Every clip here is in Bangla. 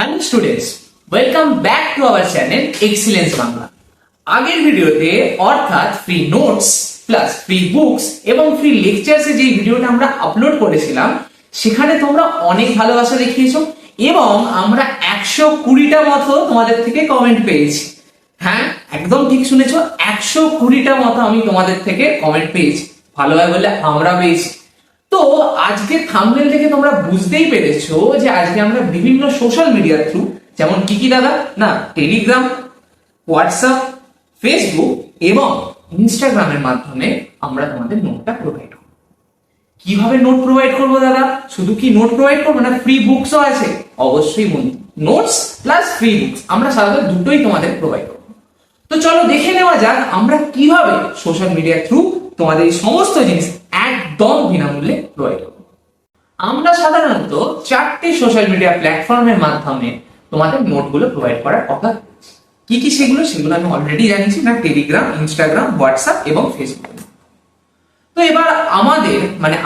Hello students, welcome back to our channel excellence Bangla. আগের ভিডিওতে অর্থাৎ free notes plus free books এবং ফ্রি লেকচারসে যে ভিডিওটা আমরা আপলোড করেছিলাম সেখানে তোমরা অনেক ভালোবাসা দেখিয়েছো এবং আমরা 120টা মতো তোমাদের থেকে কমেন্ট পেয়েছি। হ্যাঁ, একদম ঠিক শুনেছো, 120টা মতো আমি তোমাদের থেকে কমেন্ট পেয়েছি। ভালো হয় বলে আমরা পেয়েছি। তো আজকে থাম্বনেল থেকে তোমরা বুঝতেই পেরেছো যে আজকে আমরা বিভিন্ন সোশ্যাল মিডিয়ার থ্রু, যেমন কি দাদা না, টেলিগ্রাম, হোয়াটসঅ্যাপ, ফেসবুক এবং ইনস্টাগ্রামের মাধ্যমে আমরা তোমাদের নোটটা প্রোভাইড করব। কিভাবে নোট প্রোভাইড করবো দাদা? শুধু কি নোট প্রোভাইড করবো না, ফ্রি বুকসও আছে? অবশ্যই বন্ধু, নোটস প্লাস ফ্রি বুকস আমরা সাধারণত দুটোই তোমাদের প্রোভাইড করবো। তো চলো দেখে নেওয়া যাক আমরা কিভাবে সোশ্যাল মিডিয়ার থ্রু তোমাদের এই সমস্ত জিনিস একদম বিনামূল্যে প্রোভাইড করবো। আমরা সাধারণত 4টে সোশ্যাল মিডিয়া প্ল্যাটফর্মের মাধ্যমে তোমাদের নোটগুলো প্রোভাইড করার কথা। কি কি সেগুলো আমি অলরেডি জানিয়েছি না, টেলিগ্রাম, ইনস্টাগ্রাম, হোয়াটসঅ্যাপ এবং ফেসবুক। তো এবার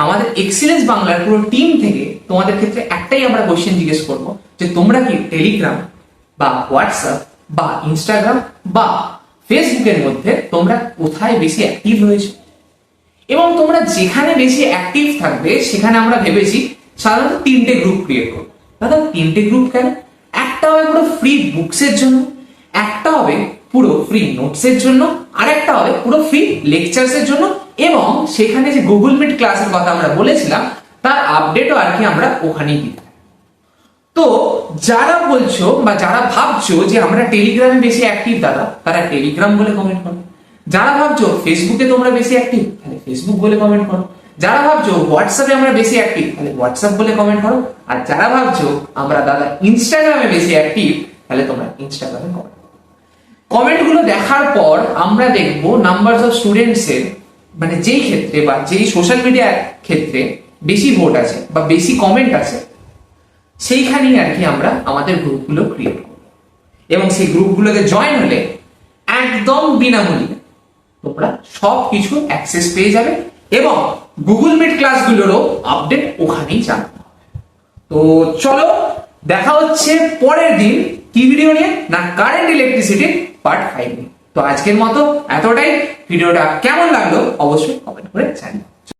আমাদের এক্সিলেন্স বাংলার পুরো টিম থেকে তোমাদের ক্ষেত্রে একটাই আমরা কোশ্চেন জিজ্ঞেস করবো যে তোমরা কি টেলিগ্রাম বা হোয়াটসঅ্যাপ বা ইনস্টাগ্রাম বা ফেসবুকের মধ্যে তোমরা কোথায় বেশি অ্যাক্টিভ হয়েছে, এবং তোমরা যেখানে বেশি অ্যাক্টিভ থাকবে সেখানে আমরা ভেবেছি সাধারণত 3টে গ্রুপ ক্রিয়েট করবো। দাদা 3টে গ্রুপ কেন? একটা হবে পুরো ফ্রি বুকসের জন্য, একটা হবে পুরো ফ্রি নোটসের জন্য, আর একটা হবে পুরো ফ্রি লেকচারসের জন্য, এবং সেখানে যে গুগল মিট ক্লাসের কথা আমরা বলেছিলাম তার আপডেটও আর কি আমরা ওখানেই দিই। তো যারা বলছো বা যারা ভাবছো যে আমরা টেলিগ্রামে বেশি অ্যাক্টিভ দাদা, তারা টেলিগ্রাম বলে কমেন্ট করো। যারা ভাবছো ফেসবুকে তোমরা বেশি অ্যাক্টিভ, তাহলে ফেসবুক বলে কমেন্ট করো। যারা ভাবছো হোয়াটসঅ্যাপে আমরা বেশি অ্যাক্টিভ, তাহলে হোয়াটসঅ্যাপ বলে কমেন্ট করো। আর যারা ভাবছো আমরা দাদা ইনস্টাগ্রামে বেশি অ্যাক্টিভ, তাহলে তোমরা ইনস্টাগ্রামে কমেন্ট করো। কমেন্টগুলো দেখার পর আমরা দেখবো নাম্বারস অফ স্টুডেন্টস এর, মানে যেই ক্ষেত্রে বা যেই সোশ্যাল মিডিয়ার ক্ষেত্রে বেশি ভোট আছে বা বেশি কমেন্ট আছে, সেইখানেই আর কি আমরা আমাদের গ্রুপগুলো ক্রিয়েট করব। এবং সেই গ্রুপগুলোতে জয়েন হলে একদম বিনামূল্যে তোমরা সবকিছু অ্যাক্সেস পেয়ে যাবে এবং গুগল মিট ক্লাসগুলোরও আপডেট ওখানেই জানতে হবে। তো চলো দেখা হচ্ছে পরের দিন কি ভিডিও নিয়ে না, কারেন্ট ইলেকট্রিসিটি পার্ট 5 নিয়ে। তো আজকের মতো এতটাই। ভিডিওটা কেমন লাগলো অবশ্যই কমেন্ট করে জানিও।